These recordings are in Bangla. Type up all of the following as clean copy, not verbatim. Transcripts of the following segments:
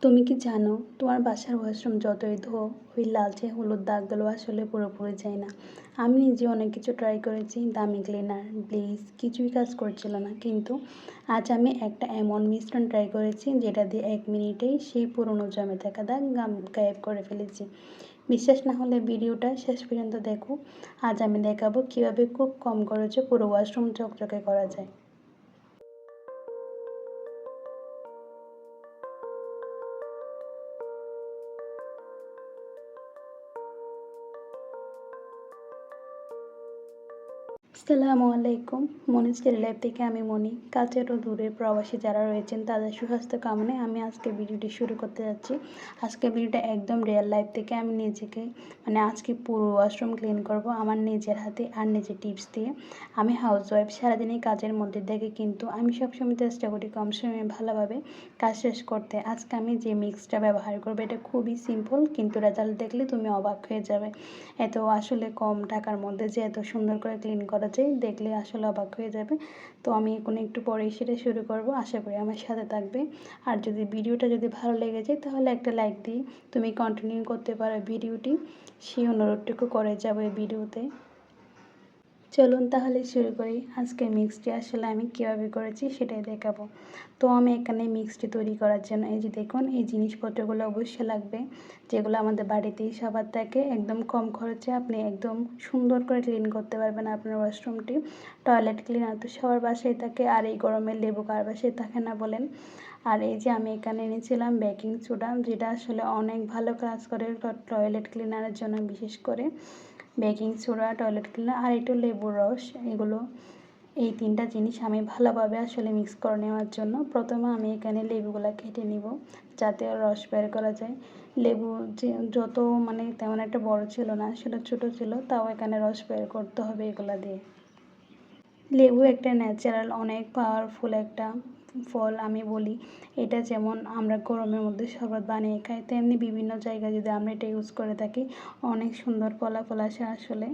তুমি কি জানো তোমার বাসার ওয়াশরুম যতই ধোও ওই লালচে হলুদ দাগগুলো আসলে পুরোপুরি যায় না। আমি নিজে অনেক কিছু ট্রাই করেছি, দামি ক্লিনার, ব্লিচ, কিছুই কাজ করছিল না। কিন্তু আজ আমি একটা এমন মিশ্রণ ট্রাই করেছি যেটা দিয়ে 1 মিনিটেই সেই পুরনো জমে থাকা দাগ গায়েব করে ফেলেছি। বিশ্বাস না হলে ভিডিওটা শেষ পর্যন্ত দেখো। আজ আমি দেখাবো কীভাবে খুব কম খরচে পুরো ওয়াশরুম চকচকে করা যায়। আসসালামু আলাইকুম। মনিজ ডেইলি লাইফ থেকে আমি মনি। কাছের ও দূরের প্রবাসী যারা রয়েছেন তাদের সুস্বাস্থ্য কামনায় আমি আজকে ভিডিওটি শুরু করতে যাচ্ছি। আজকে ভিডিওটা একদম রিয়েল লাইফ থেকে আমি নিজেকে আজকে পুরো ওয়াশরুম ক্লিন করব আমার নিজের হাতে আর নিজের টিপস দিয়ে। আমি হাউসওয়াইফ, সারাদিনই কাজের মধ্যে থেকে, কিন্তু আমি সবসময় চেষ্টা করি কম সময়ে ভালোভাবে কাজ শেষ করতে। আজকে আমি যে মিক্সটা ব্যবহার করবো এটা খুবই সিম্পল, কিন্তু রেজাল্ট দেখলে তুমি অবাক হয়ে যাবে। এত আসলে কম টাকার মধ্যে যে এত সুন্দর করে ক্লিন করা যায় দেখলে আসলে অবাক হয়ে যাবে। তো আমি এখন একটু পরেই সেটা শুরু করব, আশা করি আমার সাথে থাকবে। আর যদি ভিডিওটা ভালো লেগে যায় তাহলে একটা লাইক দিয়ে তুমি কন্টিনিউ করতে পারো ভিডিওটি, সেই অনুরোধটুকু করে যাবো এই ভিডিওতে। চলুন তাহলে শুরু করি। আজকে মিক্সটি আসলে আমি কীভাবে করেছি সেটাই দেখাবো। তো আমি এখানে মিক্সটি তৈরি করার জন্য এই যে দেখুন, এই জিনিসপত্রগুলো অবশ্যই লাগবে, যেগুলো আমাদের বাড়িতেই সবার থাকে। একদম কম খরচে আপনি একদম সুন্দর করে ক্লিন করতে পারবেন আপনার ওয়াশরুমটি। টয়লেট ক্লিনার তো সবার বাসায় থাকে, আর এই গরমে লেবু কার বাসায় থাকে না বলেন। আর এই যে আমি এখানে এনেছিলাম বেকিং সোডা, যেটা আসলে অনেক ভালো কাজ করে টয়লেট ক্লিনারের জন্য, বিশেষ করে বেকিং সোডা, টয়লেট ক্লিনার আর একটু লেবুর রস। এই তিনটা জিনিস আমি ভালোভাবে আসলে মিক্স করে নেওয়ার জন্য প্রথমে আমি এখানে লেবুগুলো কেটে নিব যাতে রস বের করা যায়। লেবু যে যত তেমন একটা বড় ছিল না, সেটা ছোট ছিল, তাও এখানে রস বের করতে হবে এগুলা দিয়ে। লেবু একটা ন্যাচারাল অনেক পাওয়ারফুল একটা ফল আমি বলি। এটা যেমন আমরা গরমের মধ্যে শরবত বানিয়ে খাই, তেমনি বিভিন্ন জায়গায় যদি আমরা এটা ইউজ করে থাকি অনেক সুন্দর ফলাফল আসে আসলে।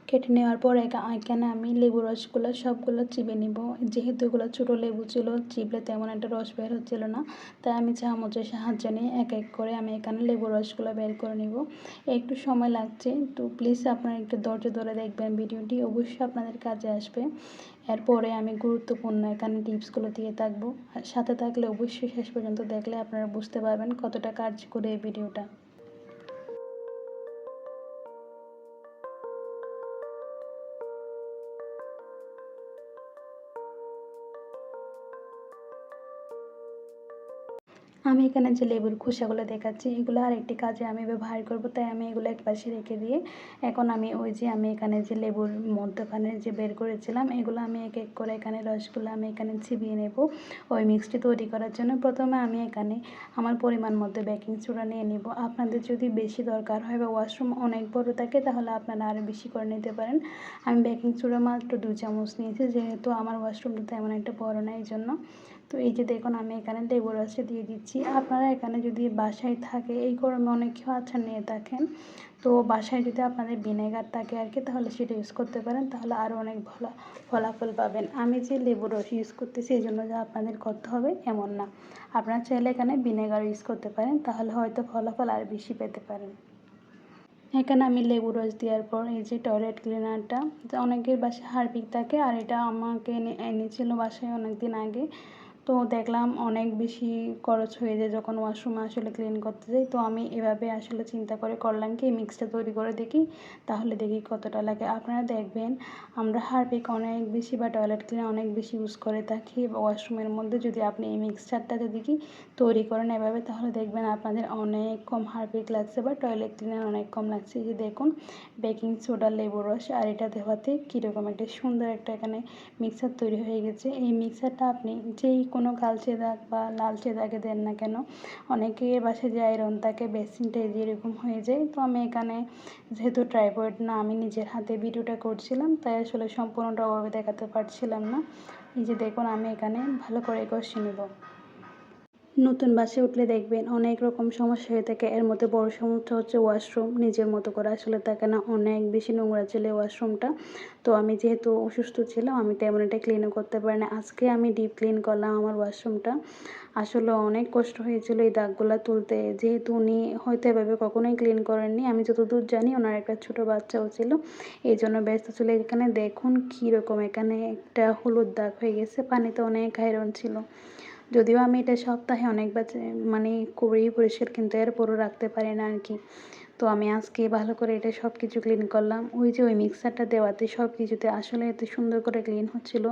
কেটে নেওয়ার পর এখানে আমি লেবু রসগুলো সবগুলো চিবে নিব। যেহেতু এগুলো ছোটো লেবু ছিল, চিবলে তেমন একটা রস বের হচ্ছিল না, তাই আমি চামচের সাহায্য নিয়ে এক এক করে আমি এখানে লেবু রসগুলো বের করে নিব। একটু সময় লাগছে, তো প্লিজ আপনারা একটু ধৈর্য ধরে দেখবেন ভিডিওটি, অবশ্যই আপনাদের কাজে আসবে। এরপরে আমি গুরুত্বপূর্ণ এখানে টিপসগুলো দিয়ে থাকবো, আর সাথে থাকলে অবশ্যই শেষ পর্যন্ত দেখলে আপনারা বুঝতে পারবেন কতটা কার্যকরী এই ভিডিওটা। আমি এখানে যে লেবুর খোসাগুলো দেখাচ্ছি এগুলো আরেকটি কাজে আমি ব্যবহার করব, তাই আমি এগুলো একপাশে রেখে দিয়ে এখন আমি আমি এখানে যে লেবুর মধ্যখানে যে বের করেছিলাম এগুলো আমি এক এক করে এখানে রসগুলো আমি এখানে চিবিয়ে নেব ওই মিক্সটি তৈরি করার জন্য। প্রথমে আমি এখানে আমার পরিমাণ মতো বেকিং সোডা নিয়ে নেব। আপনাদের যদি বেশি দরকার হয় বা ওয়াশরুম অনেক বড় থাকে তাহলে আপনারা আরও বেশি করে নিতে পারেন। আমি বেকিং সোডা মাত্র 2 চামচ নিয়েছি, যেহেতু আমার ওয়াশরুমটা তেমন একটা বড় না, এই জন্য। তো এই যে দেখুন আমি এখানে লেবু রসটা দিয়ে দিচ্ছি। আপনারা এখানে যদি বাসায় থাকে, এই গরমে অনেকেও আচার নিয়ে থাকেন, তো বাসায় যদি আপনাদের ভিনেগার থাকে আর কি, তাহলে সেটা ইউজ করতে পারেন, তাহলে আরও অনেক ভালো ফলাফল পাবেন। আমি যে লেবু রস ইউজ করতেছি এই জন্য যে আপনাদের করতে হবে এমন না, আপনারা চাইলে এখানে ভিনেগার ইউজ করতে পারেন, তাহলে হয়তো ফলাফল আর বেশি পেতে পারেন। এখানে আমি লেবু রস দেওয়ার পর এই যে টয়লেট ক্লিনারটা, অনেকের বাসায় হারপিক থাকে, আর এটা আমাকে এনেছিল বাসায় অনেক দিন আগে। তো দেখলাম অনেক বেশি খরচ হয়ে যায় যখন ওয়াশরুমে আসলে ক্লিন করতে যাই, তো আমি এভাবে আসলে চিন্তা করে করলাম কি মিক্সটা তৈরি করে দেখি, তাহলে দেখি কতটা লাগে। আপনারা দেখবেন আমরা হারপিক অনেক বেশি বা টয়লেট ক্লিনার অনেক বেশি ইউজ করে থাকি ওয়াশরুমের মধ্যে, যদি আপনি এই মিক্সচারটা তৈরি করেন এভাবে, তাহলে দেখবেন আপনাদের অনেক কম হারপিক লাগছে বা টয়লেট ক্লিনার অনেক কম লাগছে। এই যে দেখুন বেকিং সোডা, লেবু রস আর এটা দেওয়াতে কীরকম একটা সুন্দর একটা এখানে মিক্সার তৈরি হয়ে গেছে। এই মিক্সারটা আপনি যেই কোনো কালচে দাগ বা লালচে দাগে দেন না কেন, অনেকের বাসায় যে আয়রন থাকে বেসিনটা যেরকম হয়ে যায়। তো আমি এখানে যেহেতু ট্রাইপড না, আমি নিজের হাতে ভিডিওটা করছিলাম, তাই আসলে সম্পূর্ণটা ওভাবে দেখাতে পারছিলাম না। এই যে দেখুন আমি এখানে ভালো করে কষে নেব। নতুন বাসায় উঠলে দেখবেন অনেক রকম সমস্যা হয়ে থাকে। এর মধ্যে বড় সমস্যা হচ্ছে ওয়াশরুম নিজের মতো করে আসলে থাকে না, অনেক বেশি নোংরা ছিল ওয়াশরুমটা। তো আমি যেহেতু অসুস্থ ছিলাম আমি তেমন এটা ক্লিনও করতে পারি না। আজকে আমি ডিপ ক্লিন করলাম আমার ওয়াশরুমটা। আসলে অনেক কষ্ট হয়েছিল এই দাগগুলা তুলতে। যেহেতু উনি হয়তো এভাবে কখনোই ক্লিন করেননি। আমি যতদূর জানি ওনার একটা ছোট বাচ্চাও ছিল। এইজন্য ব্যস্ত ছিল। এখানে দেখুন কীরকম এখানে একটা হলুদ দাগ হয়ে গেছে। পানিতে অনেক আয়রন ছিল। যদিও আমি এটা সপ্তাহে অনেকবার মানে করেই পরিষ্কার, কিন্তু এরপরও রাখতে পারি না আর কি। তো আমি আজকে ভালো করে এটা সব কিছু ক্লিন করলাম। ওই যে ওই মিক্সারটা দেওয়াতে সব কিছুতে আসলে এত সুন্দর করে ক্লিন হচ্ছিল।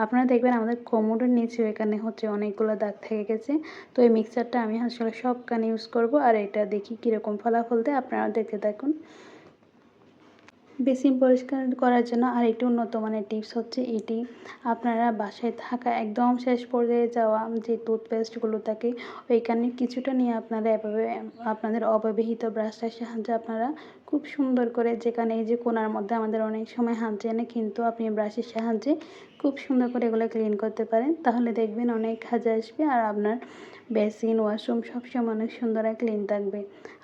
আপনারা দেখবেন আমাদের কোমরের নিচেও এখানে হচ্ছে অনেকগুলো দাগ থেকে গেছে। তো এই মিক্সারটা আমি আসলে সব কানে ইউজ করব, আর এটা দেখি কীরকম ফলাফল দেয়, আপনারা দেখতে থাকুন। বেসিন পরিষ্কার করার জন্য আরেকটি উন্নত মানের টিপস হচ্ছে এটি। আপনারা বাসায় থাকা একদম শেষ পর্যায়ে যাওয়া যে টুথপেস্টগুলো থাকে ওইখানে কিছুটা নিয়ে আপনারা এভাবে আপনাদের অব্যবহৃত ব্রাশটার সাহায্যে আপনারা খুব সুন্দর করে, যেখানে এই যে কোণার মধ্যে আমাদের অনেক সময় হাত যায় না, কিন্তু আপনি ব্রাশের সাহায্যে খুব সুন্দর করে এগুলো ক্লিন করতে পারেন। তাহলে দেখবেন অনেক কাজে আসবে, আর আপনার বেসিন ওয়াশরুম সবসময় অনেক সুন্দর আর ক্লিন থাকবে।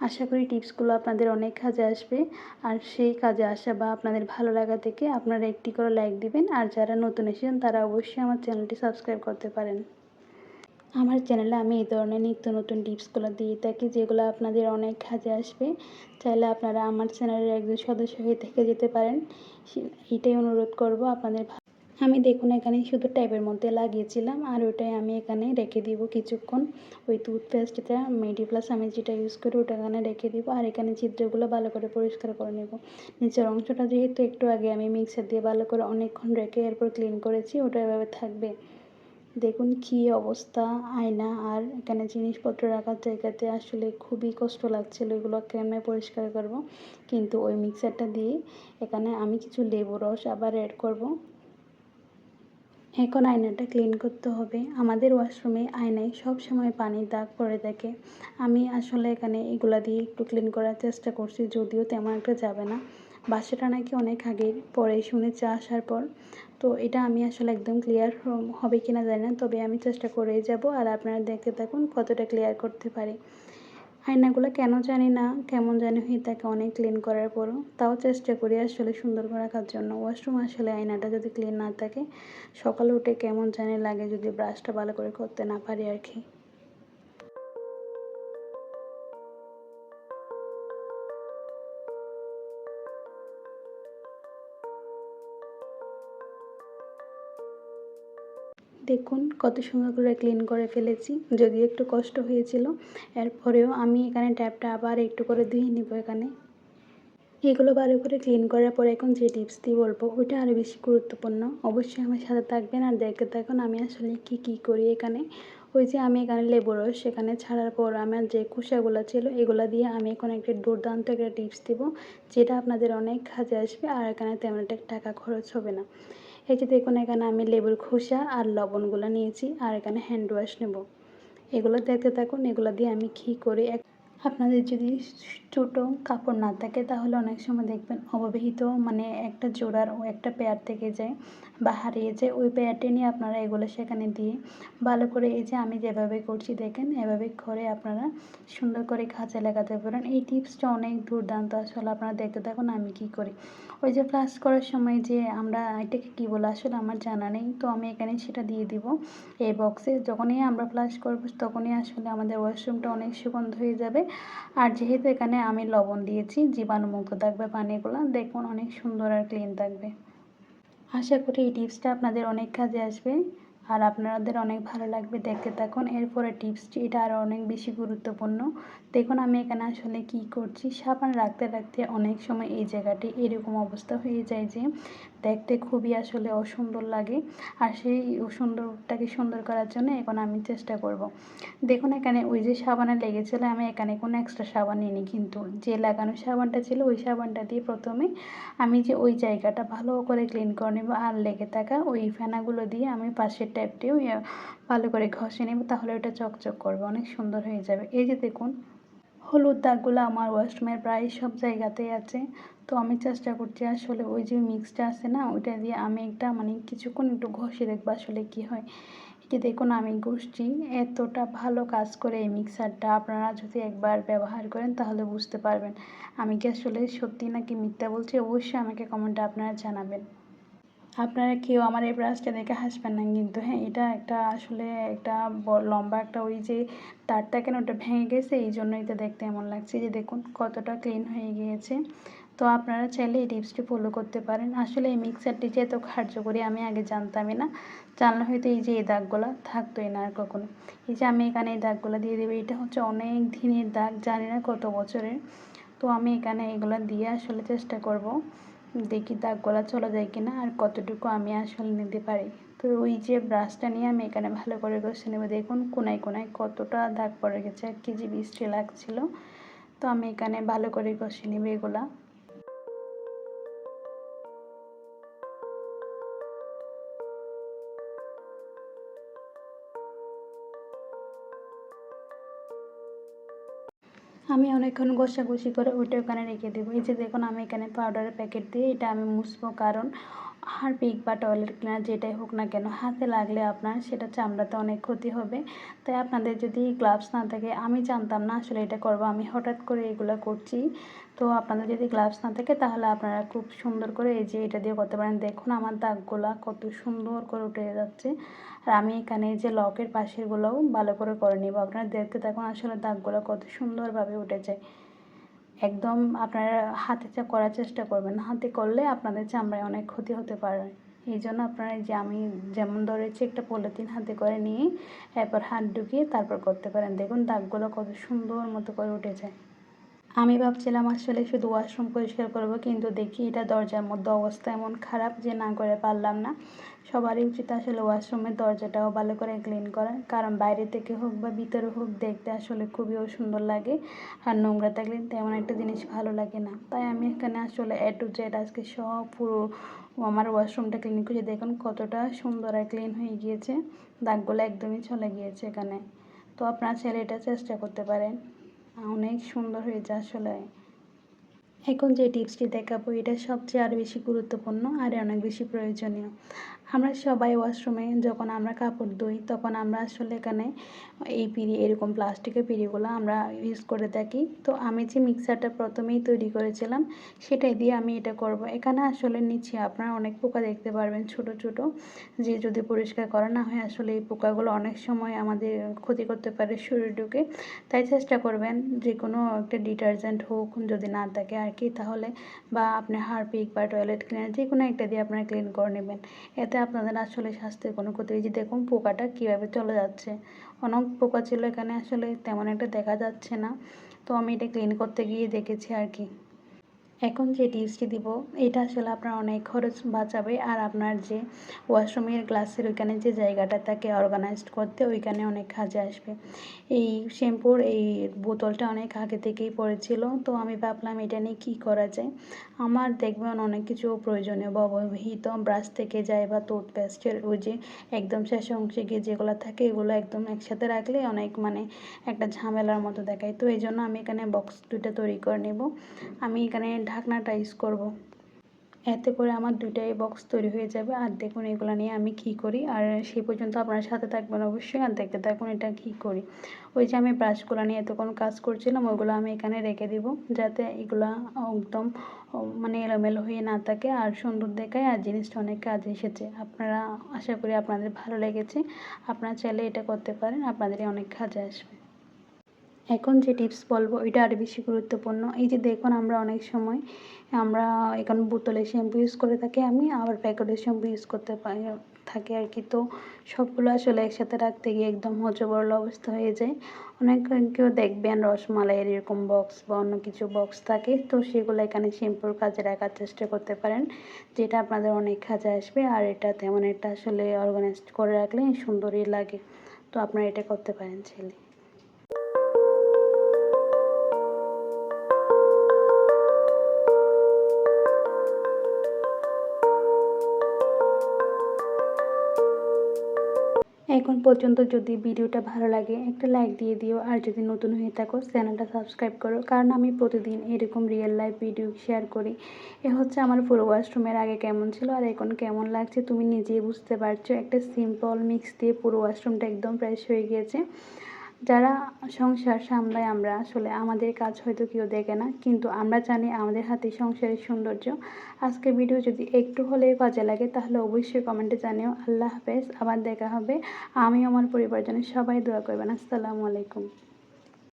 আশা করি টিপসগুলো আপনাদের অনেক কাজে আসবে। আর সেই কাজে আসা বা আপনাদের ভালো লাগা থেকে আপনারা একটি করে লাইক দিবেন, আর যারা নতুন এসেছেন তারা অবশ্যই আমার চ্যানেলটি সাবস্ক্রাইব করতে পারেন। আমার চ্যানেলে আমি এই ধরনের নিত্য নতুন টিপসগুলো দিয়ে থাকি, যেগুলো আপনাদের অনেক কাজে আসবে। চাইলে আপনারা আমার চ্যানেলের একজন সদস্য হয়ে থেকে যেতে পারেন, এটাই অনুরোধ করব আপনাদের। আমি দেখুন এখানে শুধু ট্যাবের মধ্যে লাগিয়েছিলাম, আর ওটাই আমি এখানে রেখে দিব কিছুক্ষণ। ওই টুথপেস্টটা মেডিপ্লাস আমি যেটা ইউজ করি ওটা এখানে রেখে দিব, আর এখানে ছিদ্রগুলো ভালো করে পরিষ্কার করে নেব। নিচের অংশটা যেহেতু একটু আগে আমি মিক্সার দিয়ে ভালো করে অনেকক্ষণ রেখে এরপর ক্লিন করেছি, ওটা এভাবে থাকবে। দেখুন কী অবস্থা, আয়না আর এখানে জিনিসপত্র রাখার জায়গাতে আসলে খুবই কষ্ট লাগছিল এগুলো কেমনে পরিষ্কার করব। কিন্তু ওই মিক্সারটা দিয়ে এখানে আমি কিছু লেবু রস আবার অ্যাড করব। এখন আয়নাটা ক্লিন করতে হবে। আমাদের ওয়াশরুমে আয়নায় সব সময় পানির দাগ পড়ে থাকে। আমি আসলে এখানে এগুলা দিয়ে একটু ক্লিন করার চেষ্টা করছি, যদিও তেমন একটা যাবে না। বাসাটা নাকি অনেক আগের পরে শুনেছি আসার পর। তো এটা আমি আসলে একদম ক্লিয়ার হবে কিনা জানি না, তবে আমি চেষ্টা করেই যাব, আর আপনারা দেখতে থাকুন কতটা ক্লিয়ার করতে পারি। আয়নাগুলো কেন জানি না কেমন জানি হয়ে থাকে অনেক ক্লিন করার পরও, তাও চেষ্টা করি আসলে সুন্দর করে রাখার জন্য। ওয়াশরুম আসলে আয়নাটা যদি ক্লিন না থাকে সকালে উঠে কেমন জানি লাগে যদি ব্রাশটা ভালো করে করতে না পারি আর কি। দেখুন কত সুন্দর করে ক্লিন করে ফেলেছি, যদিও একটু কষ্ট হয়েছিল। এরপরেও আমি এখানে ট্যাপটা আবার একটু করে ধুয়ে নিব এখানে। এগুলো ভালো করে ক্লিন করার পর এখন যে টিপসটি বলবো ওইটা আরও বেশি গুরুত্বপূর্ণ। অবশ্যই আমার সাথে থাকবেন আর দেখতে থাকুন আমি আসলে কী করি এখানে। ওই যে আমি এখানে লেবু রস সেখানে ছাড়ার পর আমার যে খোসাগুলো ছিল এগুলো দিয়ে আমি এখন একটা দুর্দান্ত একটা টিপস দিব, যেটা আপনাদের অনেক কাজে আসবে, আর এখানে তেমন একটা টাকা খরচ হবে না। এই যে দেখুন এখানে আমি লেবুর খোসা আর লবণগুলো নিয়েছি, আর এখানে হ্যান্ড ওয়াশ নেব। এগুলো দেখতে থাকুন। এগুলো দিয়ে আমি কী করি। আপনাদের যদি ছোটো কাপড় না থাকে তাহলে অনেক সময় দেখবেন অব্যবহৃত মানে একটা জোড়ার ও একটা পেয়ার থেকে যায় বা হারিয়ে যায়, ওই পেয়ারটি নিয়ে আপনারা এগুলো সেখানে দিয়ে ভালো করে এই যে আমি যেভাবে করছি দেখেন এভাবে করে আপনারা সুন্দর করে কাজে লাগাতে পারেন। এই টিপসটা অনেক দুর্দান্ত, আসলে আপনারা দেখতে থাকুন আমি কী করি। ওই যে ফ্লাশ করার সময় যে আমরা এটাকে কী বলে আসলে আমার জানা নেই, তো আমি এখানে সেটা দিয়ে দিব এই বক্সে। যখনই আমরা ফ্লাশ করব তখনই আসলে আমাদের ওয়াশরুমটা অনেক সুগন্ধ হয়ে যাবে। আর যেহেতু এখানে আমি লবণ দিয়েছি জীবাণুমুক্ত থাকবে পানিগুলো, দেখুন অনেক সুন্দর আর ক্লিন থাকবে। আশা করি এই টিপসটা আপনাদের অনেক কাজে আসবে আর আপনাদের অনেক ভালো লাগবে, দেখতে থাকুন। এরপরে টিপসটি এটা আরও অনেক বেশি গুরুত্বপূর্ণ। দেখুন আমি এখানে আসলে কি করছি, সাবান রাখতে রাখতে অনেক সময় এই জায়গাটি এরকম অবস্থা হয়ে যায় যে দেখতে খুবই আসলে অসুন্দর লাগে, আর সেই অসুন্দরটাকে সুন্দর করার জন্য এখন আমি চেষ্টা করব। দেখুন এখানে ওই যে সাবানে লেগেছিল আমি এখানে কোনো এক্সট্রা সাবান নিইনি, কিন্তু যে লাগানো সাবানটা ছিল ওই সাবানটা দিয়ে প্রথমে আমি যে ওই জায়গাটা ভালো করে ক্লিন করে নেব, আর লেগে থাকা ওই ফেনাগুলো দিয়ে আমি পাশের ট্যাপটিও ভালো করে ঘষে নেব, তাহলে ওটা চকচক করবে, অনেক সুন্দর হয়ে যাবে। এই যে দেখুন হলুদ দাগগুলো আমার ওয়াশরুমের প্রায় সব জায়গাতেই আছে। তো আমি চেষ্টা করছি আসলে ওই যে মিক্সটা আছে না ওইটা দিয়ে আমি একটা মানে কিছুক্ষণ একটু ঘষে দেখবো আসলে কী হয়। যে দেখুন আমি ঘষছি, এতটা ভালো কাজ করে এই মিক্সারটা। আপনারা যদি একবার ব্যবহার করেন তাহলে বুঝতে পারবেন আমি কি আসলে সত্যি নাকি মিথ্যা বলছি। অবশ্যই আমাকে কমেন্টে আপনারা জানাবেন। আপনারা কেউ আমার এই ব্রাশটা দেখে হাসবেন না কিন্তু, হ্যাঁ, এটা একটা আসলে একটা লম্বা একটা ওই যে তারটা কেন ওটা ভেঙে গেছে, এই জন্য এটা দেখতে এমন লাগছে। যে দেখুন কতটা ক্লিন হয়ে গিয়েছে। তো আপনারা চাইলে এই টিপসটি ফলো করতে পারেন। আসলে এই মিক্সারটি যে এত কার্যকরী আমি আগে জানতামই না। জানলে হয়তো এই যে এই দাগগুলো থাকতোই না আর কখনো। এই যে আমি এখানে এই দাগগুলো দিয়ে দেবো, এটা হচ্ছে অনেক দিনের দাগ, জানি না কত বছরের। তো আমি এখানে এগুলো দিয়ে আসলে চেষ্টা করব, দেখি দাগগুলো চলে যায় কিনা আর কতটুকু আমি আসলে নিতে পারি। তো ওই যে ব্রাশটা নিয়ে আমি এখানে ভালো করে ঘষে নেব। দেখুন কোনায় কোনায় কতটা দাগ পড়ে গেছে, 1 কেজি বৃষ্টি লাগছিল। তো আমি এখানে ভালো করে ঘষে নেব এগুলা। আমি অনেকক্ষণ ঘষাঘষি করে ওইটা ওখানে রেখে দেবো। এই যে দেখুন আমি এখানে পাউডারের প্যাকেট দিয়ে এটা আমি মুছবো, কারণ হারপিক বা টয়লেট ক্লিনার যেটাই হোক না কেন হাতে লাগলে আপনার সেটা চামড়াতে অনেক ক্ষতি হবে। তাই আপনাদের যদি গ্লাভস না থাকে, আমি জানতাম না আসলে এটা করবো, আমি হঠাৎ করে এগুলো করছি। তো আপনাদের যদি গ্লাভস না থাকে তাহলে আপনারা খুব সুন্দর করে এই যে এটা দিয়ে করতে পারেন। দেখুন আমার দাগগুলা কত সুন্দর করে উঠে যাচ্ছে। আর আমি এখানে যে লকের পাশেরগুলোও ভালো করে নেব। আপনারা দেখতে থাকুন আসলে দাগগুলো কত সুন্দরভাবে উঠে যায়। একদম আপনারা হাতে করার চেষ্টা করবেন, হাতে করলে আপনাদের চামড়ায় অনেক ক্ষতি হতে পারে। এই জন্য আপনারা যে আমি যেমন ধরেছি একটা পলিথিন হাতে করে নিয়ে এরপর হাত ঢুকিয়ে তারপর করতে পারেন। দেখুন দাগগুলো কত সুন্দর মতো করে উঠে যায়। আমি ভাবছিলাম আসলে শুধু ওয়াশরুম পরিষ্কার করব, কিন্তু দেখি এটা দরজার মধ্যে অবস্থা এমন খারাপ যে না করে পারলাম না। সবারই উচিত আসলে ওয়াশরুমের দরজাটাও ভালো করে ক্লিন করা, কারণ বাইরে থেকে হোক বা ভিতরে হোক দেখতে আসলে খুবই সুন্দর লাগে। আর নোংরা থাকলে তেমন একটা জিনিস ভালো লাগে না। তাই আমি এখানে আসলে A to Z আজকে সব পুরো আমার ওয়াশরুমটা ক্লিন করে দেখুন কতটা সুন্দর আর ক্লিন হয়ে গিয়েছে। দাগগুলো একদমই চলে গিয়েছে এখানে। তো আপনারা চাইলে এটা চেষ্টা করতে পারেন, অনেক সুন্দর হয়েছে আসলে। এখন যে টিপসটি দেখাবো এটা সবচেয়ে আরও বেশি গুরুত্বপূর্ণ আর অনেক বেশি প্রয়োজনীয়। আমরা সবাই ওয়াশরুমে যখন আমরা কাপড় ধুই তখন আমরা আসলে এখানে এই পিঁড়ি, এরকম প্লাস্টিকের পিঁড়িগুলো আমরা ইউজ করে থাকি। তো আমি যে মিক্সারটা প্রথমেই তৈরি করেছিলাম সেটাই দিয়ে আমি এটা করব। এখানে আসলে নিচে আপনারা অনেক পোকা দেখতে পারবেন ছোট ছোট, যে যদি পরিষ্কার করা না হয় আসলে এই পোকাগুলো অনেক সময় আমাদের ক্ষতি করতে পারে শরীরে ঢুকে। তাই চেষ্টা করবেন যে কোনো একটা ডিটারজেন্ট হোক, যদি না থাকে আর কি, তাহলে বা আপনি হারপিক বা টয়লেট ক্লিনার যে কোনো একটা দিয়ে আপনারা ক্লিন করে নেবেন। এতে আপনাদের আসলে স্বাস্থ্যের কোনো ক্ষতি। এই যে দেখুন পোকাটা কীভাবে চলে যাচ্ছে, অনেক পোকা ছিল এখানে, আসলে তেমন একটা দেখা যাচ্ছে না। তো আমি এটা ক্লিন করতে গিয়ে দেখেছি আর কি। এখন যে টিপসটি দিব এটা আসলে আপনার অনেক খরচ বাঁচাবে, আর আপনার যে ওয়াশরুমের গ্লাসের ওইখানে যে জায়গাটা তাকে অর্গানাইজড করতে ওইখানে অনেক কাজে আসবে। এই শ্যাম্পুর এই বোতলটা অনেক আগে থেকেই পড়েছিল, তো আমি ভাবলাম এটা নিয়ে কী করা যায়। আমার দেখবেন অনেক কিছু প্রয়োজনীয় ব্যবহৃত ব্রাশ থেকে যায় বা টুথপেস্টের ওই যে একদম শেষ অংশে গিয়ে যেগুলো থাকে এগুলো একদম একসাথে রাখলে অনেক একটা ঝামেলার মতো দেখায়। তো এই জন্য আমি এখানে বক্স দুটো তৈরি করে নেব। আমি এখানে ঢাকনাটা ইউজ করব। এতে করে আমার দুইটাই বক্স তৈরি হয়ে যাবে। আর দেখুন এগুলো নিয়ে আমি কী করি, আর সেই পর্যন্ত আপনার সাথে থাকবেন অবশ্যই, আর দেখতে থাকুন এটা কী করি। ওই যে আমি ব্রাশগুলো নিয়ে এতক্ষণ কাজ করছিলাম ওইগুলো আমি এখানে রেখে দিব, যাতে এগুলো একদম এলোমেলো হয়ে না থাকে আর সুন্দর দেখায়, আর জিনিসটা অনেক কাজে এসেছে। আপনারা আশা করি আপনাদের ভালো লেগেছে। আপনারা চাইলে এটা করতে পারেন, আপনাদের অনেক কাজে আসবে। এখন যে টিপস বলবো এটা আরও বেশি গুরুত্বপূর্ণ। এই যে দেখুন আমরা অনেক সময় আমরা এখন বোতলে শ্যাম্পু ইউজ করে থাকি, আমি আবার প্যাকেটের শ্যাম্পু ইউজ করতে থাকি আর কি। তো সবগুলো আসলে একসাথে রাখতে গিয়ে একদম হযবরল অবস্থা হয়ে যায়। অনেক কেউ দেখবেন রসমালাইয়ের এরকম বক্স বা অন্য কিছু বক্স থাকে, তো সেগুলো এখানে শ্যাম্পুর কাজে রাখার চেষ্টা করতে পারেন, যেটা আপনাদের অনেক কাজে আসবে। আর এটা তেমন একটা আসলে অর্গানাইজড করে রাখলে সুন্দরই লাগে। তো আপনারা এটা করতে পারেন চাইলে। এখন পর্যন্ত যদি ভিডিওটা ভালো লাগে একটা লাইক দিয়ে দিও, আর যদি নতুন হয়ে থাকো চ্যানেলটা সাবস্ক্রাইব করো, কারণ আমি প্রতিদিন এরকম রিয়েল লাইফ ভিডিও শেয়ার করি। এ হচ্ছে আমার পুরো ওয়াশরুমের আগে কেমন ছিল আর এখন কেমন লাগছে তুমি নিজেই বুঝতে পারছো। একটা সিম্পল মিক্স দিয়ে পুরো ওয়াশরুমটা একদম ফ্রেশ হয়ে গিয়েছে। যারা সংসার সামলায় আমরা আসলে আমাদের কাজ হয়তো কেউ দেখে না, কিন্তু আমরা জানি আমাদের হাতে সংসারের সৌন্দর্য। আজকে ভিডিও যদি একটু হলেও কাজে লাগে তাহলে অবশ্যই কমেন্টে জানিও। আল্লাহ হাফেজ, আবার দেখা হবে। আমি আমার পরিবারজনের সবাই দোয়া করবেন। আসসালামু আলাইকুম।